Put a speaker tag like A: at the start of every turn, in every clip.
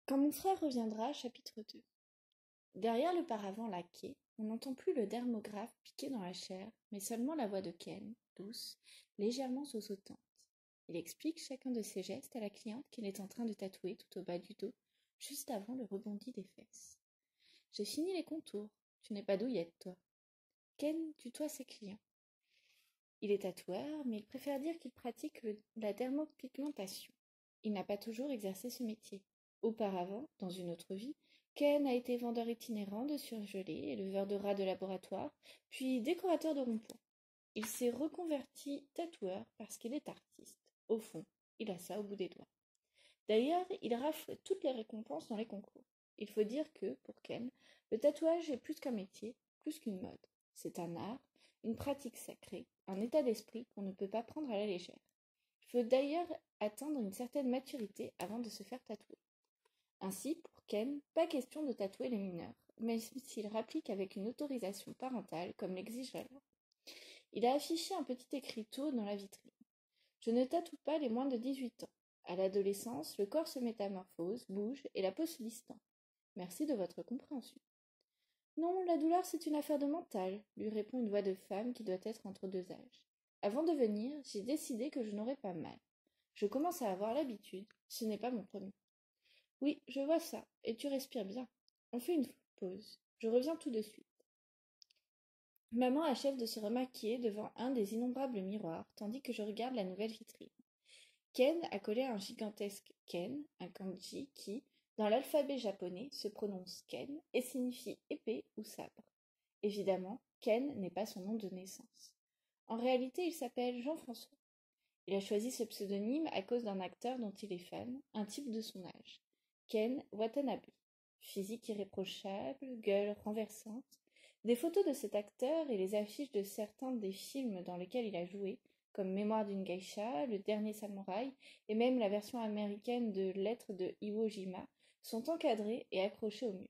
A: Quand mon frère reviendra, chapitre 2. Derrière le paravent laqué, on n'entend plus le dermographe piqué dans la chair, mais seulement la voix de Ken, douce, légèrement sautante. Il explique chacun de ses gestes à la cliente qu'il est en train de tatouer tout au bas du dos, juste avant le rebondi des fesses. J'ai fini les contours. Tu n'es pas douillette, toi. Ken tutoie ses clients. Il est tatoueur, mais il préfère dire qu'il pratique la dermopigmentation. Il n'a pas toujours exercé ce métier. Auparavant, dans une autre vie, Ken a été vendeur itinérant de surgelés, éleveur de rats de laboratoire, puis décorateur de ronds-points. Il s'est reconverti tatoueur parce qu'il est artiste. Au fond, il a ça au bout des doigts. D'ailleurs, il rafle toutes les récompenses dans les concours. Il faut dire que, pour Ken, le tatouage est plus qu'un métier, plus qu'une mode. C'est un art, une pratique sacrée, un état d'esprit qu'on ne peut pas prendre à la légère. Il faut d'ailleurs atteindre une certaine maturité avant de se faire tatouer. Ainsi, pour Ken, pas question de tatouer les mineurs, même s'il rapplique avec une autorisation parentale comme l'exige la loi. Il a affiché un petit écriteau dans la vitrine. Je ne tatoue pas les moins de 18 ans. À l'adolescence, le corps se métamorphose, bouge et la peau se distend. Merci de votre compréhension. Non, la douleur, c'est une affaire de mental, lui répond une voix de femme qui doit être entre deux âges. Avant de venir, j'ai décidé que je n'aurais pas mal. Je commence à avoir l'habitude, ce n'est pas mon premier. Oui, je vois ça, et tu respires bien. On fait une pause. Je reviens tout de suite. Maman achève de se remaquiller devant un des innombrables miroirs, tandis que je regarde la nouvelle vitrine. Ken a collé un gigantesque Ken, un kanji qui, dans l'alphabet japonais, se prononce Ken et signifie épée ou sabre. Évidemment, Ken n'est pas son nom de naissance. En réalité, il s'appelle Jean-François. Il a choisi ce pseudonyme à cause d'un acteur dont il est fan, un type de son âge. Ken Watanabe. Physique irréprochable, gueule renversante. Des photos de cet acteur et les affiches de certains des films dans lesquels il a joué, comme Mémoire d'une geisha, Le Dernier Samouraï et même la version américaine de Lettres de Iwo Jima, sont encadrés et accrochés au mur.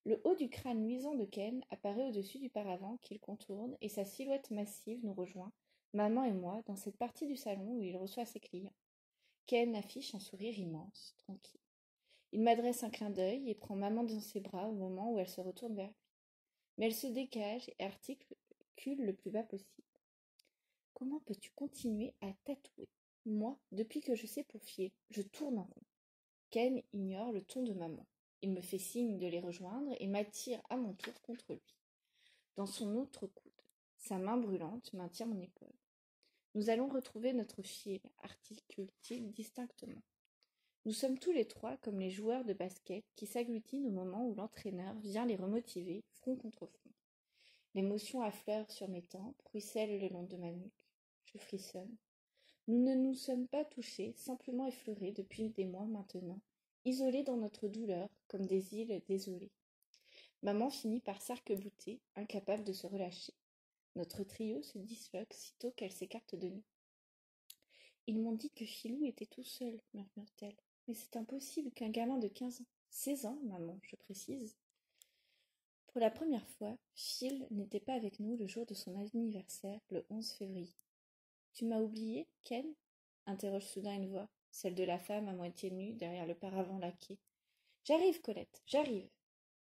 A: Le haut du crâne luisant de Ken apparaît au-dessus du paravent qu'il contourne et sa silhouette massive nous rejoint, maman et moi, dans cette partie du salon où il reçoit ses clients. Ken affiche un sourire immense, tranquille. Il m'adresse un clin d'œil et prend maman dans ses bras au moment où elle se retourne vers lui. Mais elle se dégage et articule le plus bas possible. Comment peux-tu continuer à tatouer? Moi, depuis que je sais pourfier, je tourne en rond. Ken ignore le ton de maman. Il me fait signe de les rejoindre et m'attire à mon tour contre lui. Dans son autre coude, sa main brûlante maintient mon épaule. Nous allons retrouver notre fil, articule-t-il distinctement. Nous sommes tous les trois comme les joueurs de basket qui s'agglutinent au moment où l'entraîneur vient les remotiver, front contre front. L'émotion affleure sur mes tempes, ruisselle le long de ma nuque. Je frissonne. Nous ne nous sommes pas touchés, simplement effleurés depuis des mois maintenant, isolés dans notre douleur, comme des îles désolées. Maman finit par s'arc-bouter, incapable de se relâcher. Notre trio se disloque sitôt qu'elle s'écarte de nous. Ils m'ont dit que Philou était tout seul, murmure-t-elle. Mais c'est impossible qu'un gamin de 15 ans, 16 ans, maman, je précise. Pour la première fois, Phil n'était pas avec nous le jour de son anniversaire, le 11 février. Tu m'as oublié, Ken? Interroge soudain une voix, celle de la femme à moitié nue derrière le paravent laqué. J'arrive, Colette, j'arrive.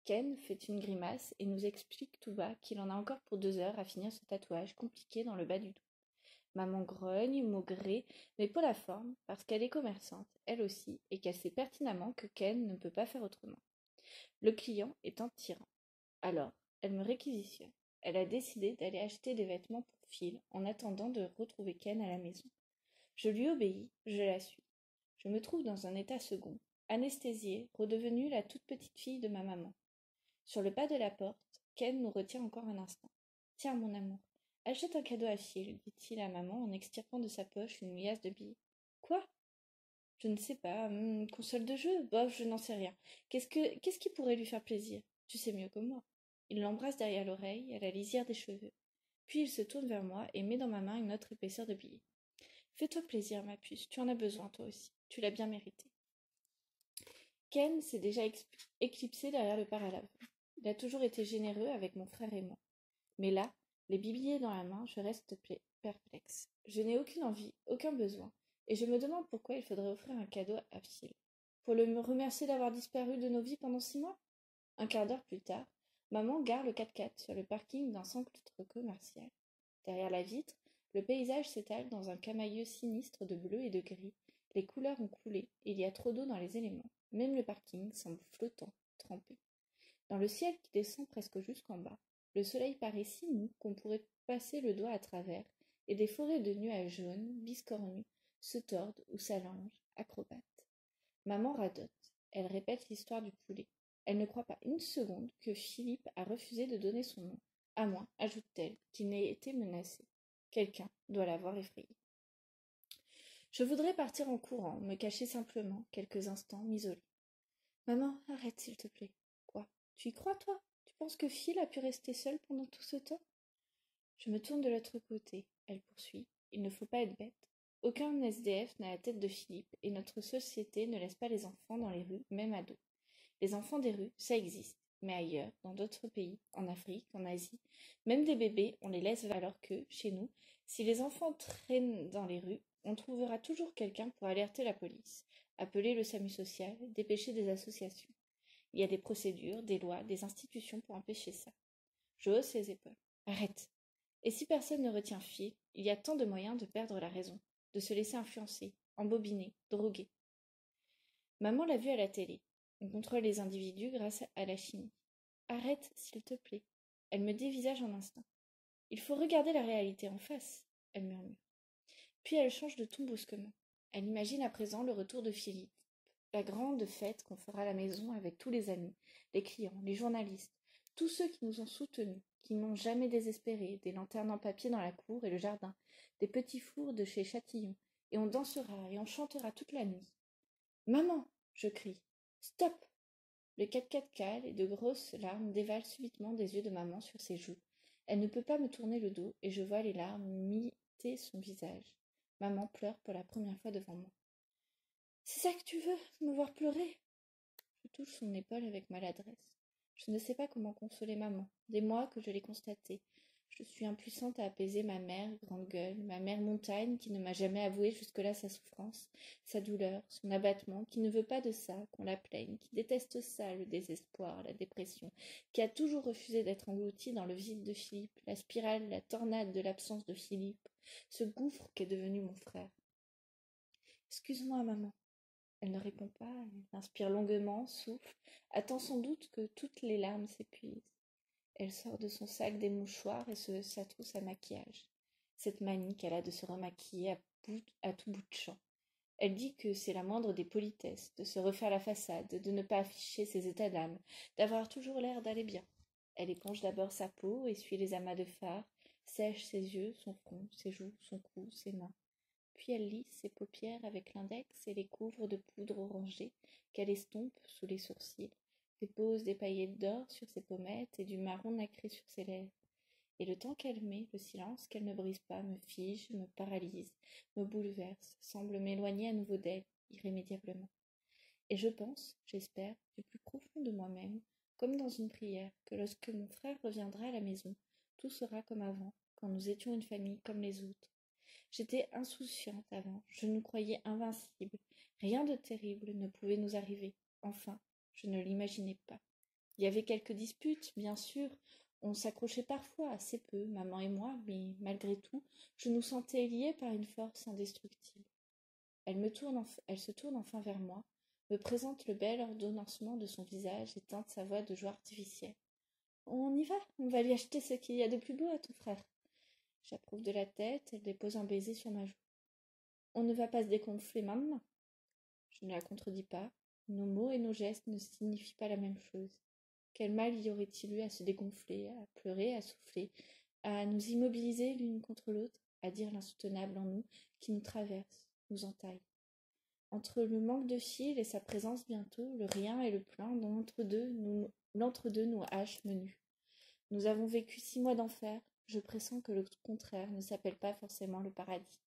A: Ken fait une grimace et nous explique tout bas qu'il en a encore pour 2 heures à finir ce tatouage compliqué dans le bas du dos. Maman grogne, maugrée, mais pour la forme, parce qu'elle est commerçante, elle aussi, et qu'elle sait pertinemment que Ken ne peut pas faire autrement. Le client est un tyran. Alors, elle me réquisitionne. Elle a décidé d'aller acheter des vêtements pour Phil en attendant de retrouver Ken à la maison. Je lui obéis, je la suis. Je me trouve dans un état second, anesthésiée, redevenue la toute petite fille de ma maman. Sur le pas de la porte, Ken nous retient encore un instant. Tiens, mon amour, achète un cadeau à Phil, dit-il à maman en extirpant de sa poche une liasse de billets. Quoi? Je ne sais pas, console de jeu? Bof, je n'en sais rien. Qu'est-ce qui pourrait lui faire plaisir? Tu sais mieux que moi. Il l'embrasse derrière l'oreille, à la lisière des cheveux. Puis il se tourne vers moi et met dans ma main une autre épaisseur de billets. Fais-toi plaisir, ma puce, tu en as besoin toi aussi. Tu l'as bien mérité. Ken s'est déjà éclipsé derrière le paravent. Il a toujours été généreux avec mon frère et moi. Mais là, les billets dans la main, je reste perplexe. Je n'ai aucune envie, aucun besoin, et je me demande pourquoi il faudrait offrir un cadeau à Phil. pour le remercier d'avoir disparu de nos vies pendant 6 mois. Un quart d'heure plus tard, maman gare le 4x4 sur le parking d'un centre commercial. Derrière la vitre, le paysage s'étale dans un camailleux sinistre de bleu et de gris. Les couleurs ont coulé, et il y a trop d'eau dans les éléments. Même le parking semble flottant, trempé. Dans le ciel qui descend presque jusqu'en bas, le soleil paraît si mou qu'on pourrait passer le doigt à travers, et des forêts de nuages jaunes, biscornus, se tordent ou s'allongent, acrobates. Maman radote. Elle répète l'histoire du poulet. Elle ne croit pas une seconde que Philippe a refusé de donner son nom, à moins, ajoute-t-elle, qu'il n'ait été menacé. Quelqu'un doit l'avoir effrayé. Je voudrais partir en courant, me cacher simplement, quelques instants, m'isoler. Maman, arrête s'il te plaît. Quoi? Tu y crois, toi? Tu penses que Phil a pu rester seul pendant tout ce temps? Je me tourne de l'autre côté. Elle poursuit. Il ne faut pas être bête. Aucun SDF n'a la tête de Philippe, et notre société ne laisse pas les enfants dans les rues, même ados. Les enfants des rues, ça existe, mais ailleurs, dans d'autres pays, en Afrique, en Asie, même des bébés, on les laisse alors que, chez nous, si les enfants traînent dans les rues, on trouvera toujours quelqu'un pour alerter la police, appeler le SAMU social, dépêcher des associations. Il y a des procédures, des lois, des institutions pour empêcher ça. Je hausse les épaules. Arrête. Et si personne ne retient Phil, il y a tant de moyens de perdre la raison, de se laisser influencer, embobiner, droguer. Maman l'a vu à la télé. On contrôle les individus grâce à la chimie. Arrête, s'il te plaît. Elle me dévisage en instant. Il faut regarder la réalité en face, elle murmure. Puis elle change de ton brusquement. Elle imagine à présent le retour de Philippe, la grande fête qu'on fera à la maison avec tous les amis, les clients, les journalistes, tous ceux qui nous ont soutenus, qui n'ont jamais désespéré, des lanternes en papier dans la cour et le jardin, des petits fours de chez Châtillon, et on dansera et on chantera toute la nuit. Maman, je crie. Stop! Le 4x4 cale et de grosses larmes dévalent subitement des yeux de maman sur ses joues. Elle ne peut pas me tourner le dos et je vois les larmes miter son visage. Maman pleure pour la première fois devant moi. C'est ça que tu veux, me voir pleurer? Je touche son épaule avec maladresse. Je ne sais pas comment consoler maman. Des mois que je l'ai constaté. Je suis impuissante à apaiser ma mère grande gueule, ma mère montagne qui ne m'a jamais avoué jusque-là sa souffrance, sa douleur, son abattement, qui ne veut pas de ça, qu'on la plaigne, qui déteste ça, le désespoir, la dépression, qui a toujours refusé d'être engloutie dans le vide de Philippe, la spirale, la tornade de l'absence de Philippe, ce gouffre qu'est devenu mon frère. Excuse-moi, maman. Elle ne répond pas, elle inspire longuement, souffle, attend sans doute que toutes les larmes s'épuisent. Elle sort de son sac des mouchoirs et sa trousse à maquillage. Cette manie qu'elle a de se remaquiller à tout bout de champ. Elle dit que c'est la moindre des politesses, de se refaire la façade, de ne pas afficher ses états d'âme, d'avoir toujours l'air d'aller bien. Elle éponge d'abord sa peau, essuie les amas de fard, sèche ses yeux, son front, ses joues, son cou, ses mains. Puis elle lisse ses paupières avec l'index et les couvre de poudre orangée qu'elle estompe sous les sourcils, dépose des paillettes d'or sur ses pommettes et du marron nacré sur ses lèvres. Et le temps qu'elle met, le silence qu'elle ne brise pas, me fige, me paralyse, me bouleverse, semble m'éloigner à nouveau d'elle, irrémédiablement. Et je pense, j'espère, du plus profond de moi-même, comme dans une prière, que lorsque mon frère reviendra à la maison, tout sera comme avant, quand nous étions une famille comme les autres. J'étais insouciante avant, je nous croyais invincibles. Rien de terrible ne pouvait nous arriver. Enfin, je ne l'imaginais pas. Il y avait quelques disputes, bien sûr. On s'accrochait parfois, assez peu, maman et moi, mais malgré tout, je nous sentais liés par une force indestructible. Elle se tourne enfin vers moi, me présente le bel ordonnancement de son visage et teinte sa voix de joie artificielle. On y va, on va lui acheter ce qu'il y a de plus beau à ton frère. J'approuve de la tête, elle dépose un baiser sur ma joue. On ne va pas se dégonfler maintenant. Je ne la contredis pas. Nos mots et nos gestes ne signifient pas la même chose. Quel mal y aurait-il eu à se dégonfler, à pleurer, à souffler, à nous immobiliser l'une contre l'autre, à dire l'insoutenable en nous qui nous traverse, nous entaille. Entre le manque de fil et sa présence bientôt, le rien et le plein, dans l'entre-deux nous hache menus. Nous avons vécu 6 mois d'enfer. Je pressens que le contraire ne s'appelle pas forcément le paradis.